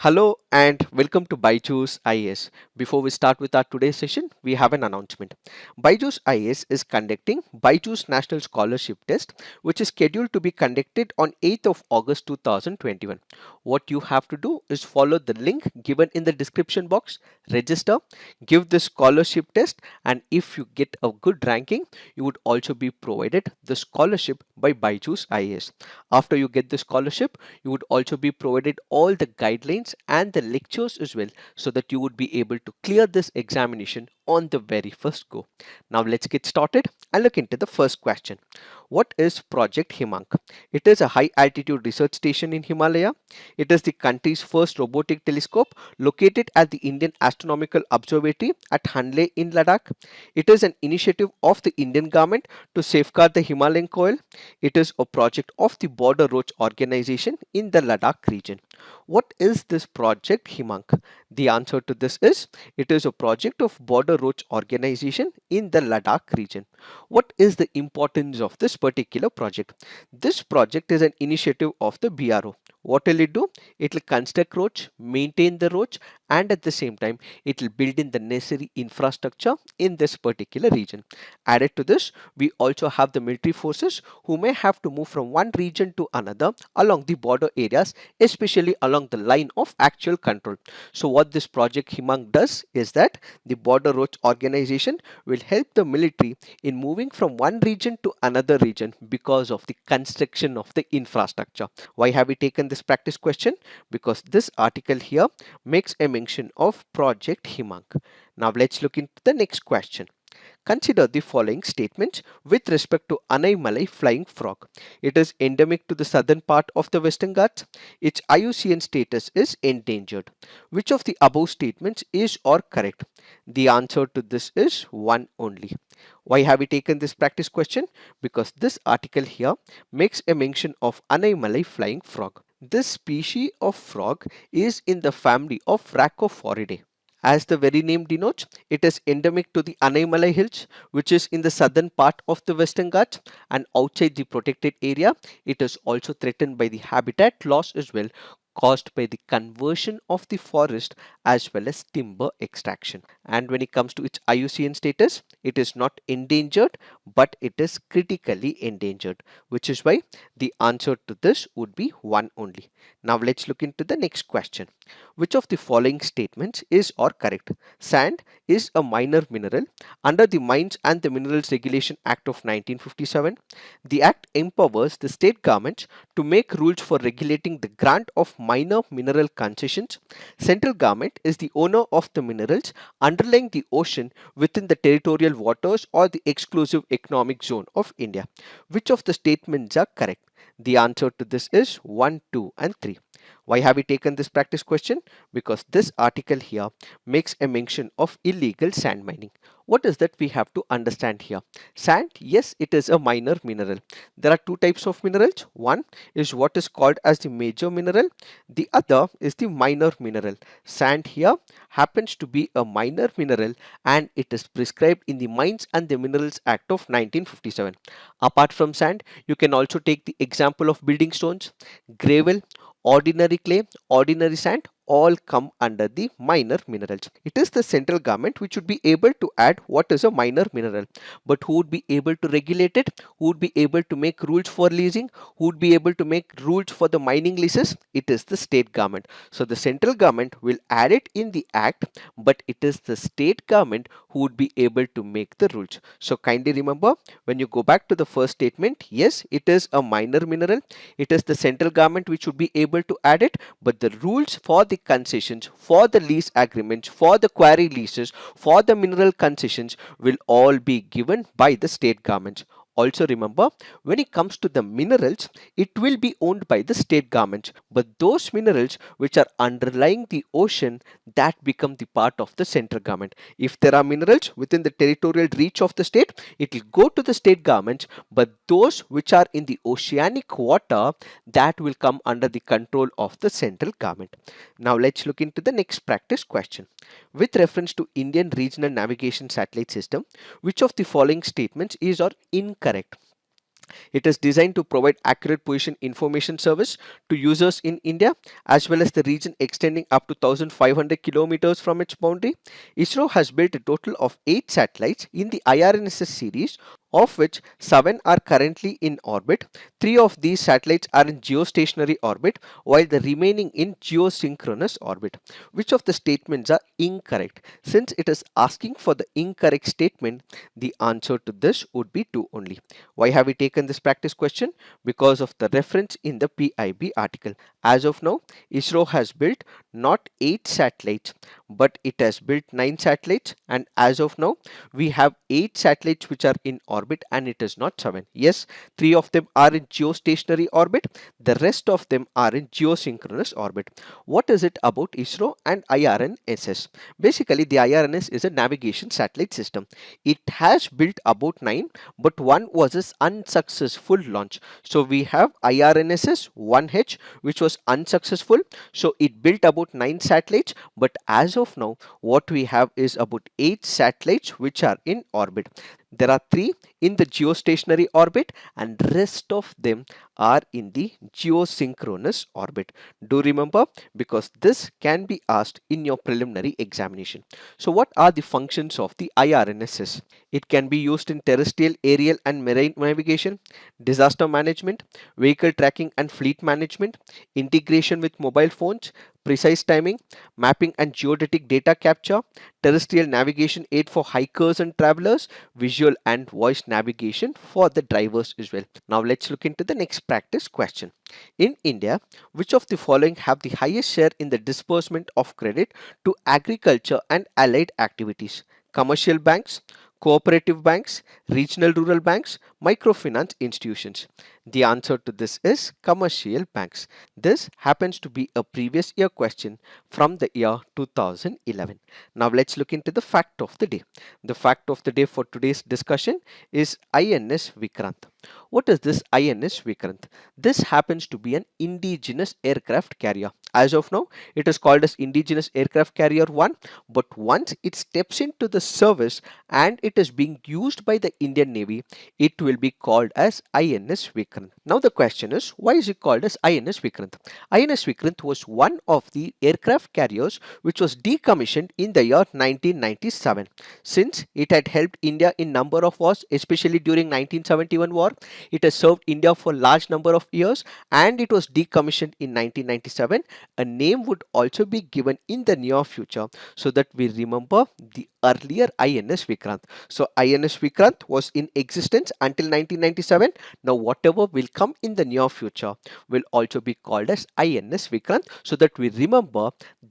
Hello and welcome to Byju's IAS. Before we start with our today's session, we have an announcement. Byju's IAS is conducting Byju's National Scholarship Test, which is scheduled to be conducted on 8th of August 2021. What you have to do is follow the link given in the description box, register, give the scholarship test, and if you get a good ranking, you would also be provided the scholarship by Byju's IAS. After you get the scholarship, you would also be provided all the guidelines and the lectures as well so that you would be able to clear this examination on the very first go. Now let's get started and look into the first question. What is Project Himank? It is a high altitude research station in Himalaya. It is the country's first robotic telescope located at the Indian Astronomical Observatory at Hanle in Ladakh. It is an initiative of the Indian government to safeguard the Himalayan coil. It is a project of the Border Roads Organization in the Ladakh region. What is this Project Himank? The answer to this is it is a project of Border Roads Organization in the Ladakh region. What is the importance of this particular project? This project is an initiative of the BRO. What will it do? It will construct roads, maintain the roads, and at the same time, it will build in the necessary infrastructure in this particular region. Added to this, we also have the military forces who may have to move from one region to another along the border areas, especially along the line of actual control. So what this project Himang does is that the border roads organization will help the military in moving from one region to another region because of the construction of the infrastructure. Why have we taken this practice question? Because this article here makes a mention of Project Himang. Now let's look into the next question. Consider the following statements with respect to Anaimalai flying frog. It is endemic to the southern part of the Western Ghats. Its IUCN status is endangered. Which of the above statements is or correct? The answer to this is one only. Why have we taken this practice question? Because this article here makes a mention of Anaimalai flying frog. This species of frog is in the family of Rhacophoridae. As the very name denotes, it is endemic to the Anaimalai Hills, which is in the southern part of the Western Ghats, and outside the protected area. It is also threatened by the habitat loss as well, caused by the conversion of the forest as well as timber extraction. And when it comes to its IUCN status, it is not endangered, but it is critically endangered, which is why the answer to this would be one only. Now let's look into the next question. Which of the following statements is or correct? Sand is a minor mineral under the Mines and the Minerals Regulation Act of 1957. The act empowers the state governments to make rules for regulating the grant of minor mineral concessions. Central government is the owner of the minerals underlying the ocean within the territorial waters or the exclusive economic zone of India. Which of the statements are correct? The answer to this is 1, 2 and 3. Why have we taken this practice question? Because this article here makes a mention of illegal sand mining. What is that we have to understand here? Sand, yes, it is a minor mineral. There are two types of minerals. One is what is called as the major mineral. The other is the minor mineral. Sand here happens to be a minor mineral and it is prescribed in the Mines and the Minerals Act of 1957. Apart from sand, you can also take the example of building stones, gravel, ordinary clay, ordinary sand, all come under the minor minerals. It is the central government which would be able to add what is a minor mineral, but who would be able to regulate it, who would be able to make rules for leasing, who would be able to make rules for the mining leases? It is the state government. So the central government will add it in the act, but it is the state government who would be able to make the rules. So kindly remember, when you go back to the first statement, yes, it is a minor mineral. It is the central government which would be able to add it, but the rules for the concessions, for the lease agreements, for the quarry leases, for the mineral concessions will all be given by the state governments. Also remember, when it comes to the minerals, it will be owned by the state governments, but those minerals which are underlying the ocean, that become the part of the central government. If there are minerals within the territorial reach of the state, it will go to the state governments, but those which are in the oceanic water, that will come under the control of the central government. Now let's look into the next practice question. With reference to Indian Regional Navigation Satellite System, which of the following statements is or incorrect? It is designed to provide accurate position information service to users in India as well as the region extending up to 1500 kilometers from its boundary. ISRO has built a total of 8 satellites in the IRNSS series, of which 7 are currently in orbit. 3 of these satellites are in geostationary orbit while the remaining in geosynchronous orbit. Which of the statements are incorrect? Since it is asking for the incorrect statement, the answer to this would be 2 only. Why have we taken this practice question? Because of the reference in the PIB article. As of now, ISRO has built not 8 satellites, but it has built 9 satellites, and as of now, we have 8 satellites which are in orbit and it is not 7. Yes, 3 of them are in geostationary orbit, the rest of them are in geosynchronous orbit. What is it about ISRO and IRNSS? Basically, the IRNS is a navigation satellite system. It has built about 9, but one was its unsuccessful launch. So we have IRNSS 1H which was unsuccessful. So it built about 9 satellites, but as of now what we have is about 8 satellites which are in orbit. There are 3 in the geostationary orbit and rest of them are in the geosynchronous orbit. Do remember, because this can be asked in your preliminary examination. So what are the functions of the IRNSS? It can be used in terrestrial, aerial and marine navigation, disaster management, vehicle tracking and fleet management, integration with mobile phones, precise timing, mapping and geodetic data capture, terrestrial navigation aid for hikers and travelers, visual and voice navigation for the drivers as well. Now let's look into the next practice question. In India, which of the following have the highest share in the disbursement of credit to agriculture and allied activities? Commercial banks, cooperative banks, regional rural banks, microfinance institutions. The answer to this is commercial banks. This happens to be a previous year question from the year 2011. Now let's look into the fact of the day. The fact of the day for today's discussion is INS Vikrant. What is this INS Vikrant? This happens to be an indigenous aircraft carrier. As of now, it is called as Indigenous Aircraft Carrier 1, but once it steps into the service and it is being used by the Indian Navy, it will be called as INS Vikrant. Now the question is, why is it called as INS Vikrant? INS Vikrant was one of the aircraft carriers which was decommissioned in the year 1997. Since it had helped India in number of wars, especially during 1971 war, it has served India for large number of years and it was decommissioned in 1997. A name would also be given in the near future so that we remember the earlier INS Vikrant. So INS Vikrant was in existence until 1997. Now whatever will come in the near future will also be called as INS Vikrant so that we remember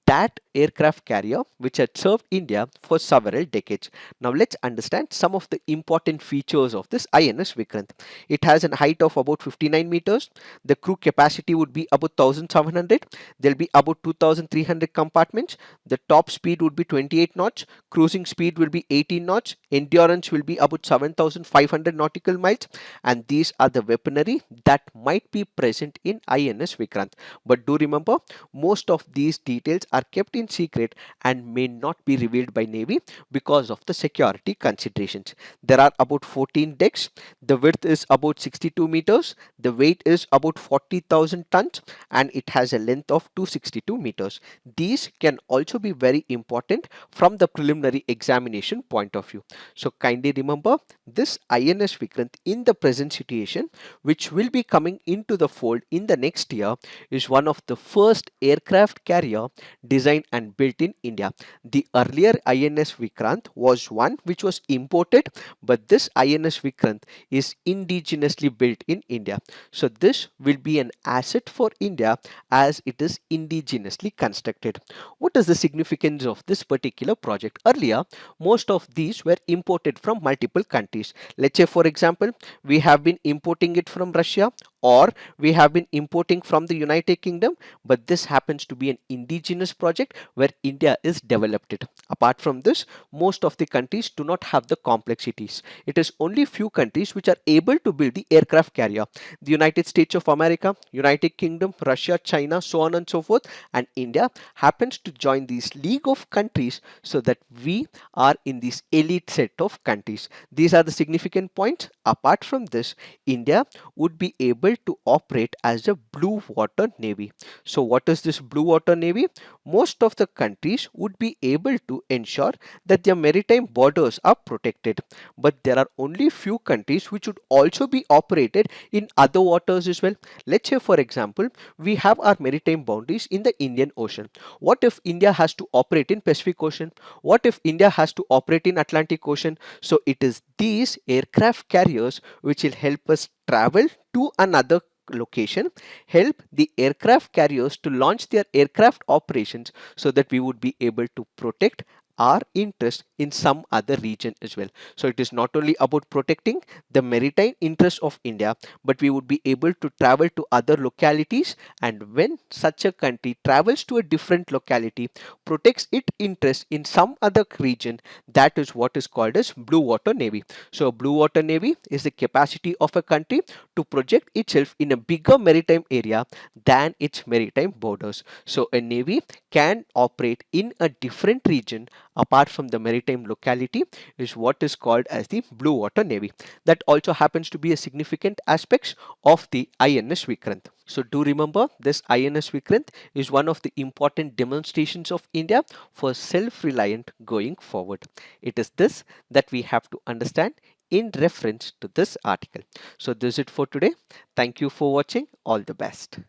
that aircraft carrier which had served India for several decades. Now let's understand some of the important features of this INS Vikrant. It has a height of about 59 meters. The crew capacity would be about 1700. There'll be about 2300 compartments. The top speed would be 28 knots. Cruising speed will be 18 knots. Endurance will be about 7500 nautical miles. And these are the weaponry that might be present in INS Vikrant. But do remember, most of these details are kept in secret and may not be revealed by Navy because of the security considerations. There are about 14 decks. The width is about 62 meters. The weight is about 40,000 tons and it has a length of 262 meters. These can also be very important from the preliminary examination point of view. So kindly remember this INS Vikrant in the present situation, which will be coming into the fold in the next year, is one of the first aircraft carrier designed and built in India. The earlier INS Vikrant was one which was imported, but this INS Vikrant is indigenously built in India. So this will be an asset for India as it is indigenously constructed. What is the significance of this particular project? Earlier, most of these were imported from multiple countries. Let's say, for example, we have been importing it from Russia or we have been importing from the United Kingdom, but this happens to be an indigenous project where India is developed it. Apart from this, most of the countries do not have the complexities. It is only few countries which are able to build the aircraft carrier. The United States of America, United Kingdom, Russia, China, so on and so forth, and India happens to join this league of countries so that we are in this elite set of countries. These are the significant points. Apart from this, India would be able to operate as a blue water navy. So what is this blue water navy? Most of the countries would be able to ensure that their maritime borders are protected, but there are only few countries which would also be operated in other waters as well. Let's say for example, we have our maritime boundaries in the Indian Ocean. What if India has to operate in Pacific Ocean? What if India has to operate in Atlantic Ocean? So it is these aircraft carriers which will help us travel to another location, help the aircraft carriers to launch their aircraft operations so that we would be able to protect our interest in some other region as well. So it is not only about protecting the maritime interest of India, but we would be able to travel to other localities, and when such a country travels to a different locality, protects its interest in some other region, that is what is called as blue water navy. So a blue water navy is the capacity of a country to project itself in a bigger maritime area than its maritime borders. So a navy can operate in a different region apart from the maritime locality is what is called as the blue water navy. That also happens to be a significant aspect of the INS Vikrant. So do remember, this INS Vikrant is one of the important demonstrations of India for self-reliant going forward. It is this that we have to understand in reference to this article. So this is it for today. Thank you for watching. All the best.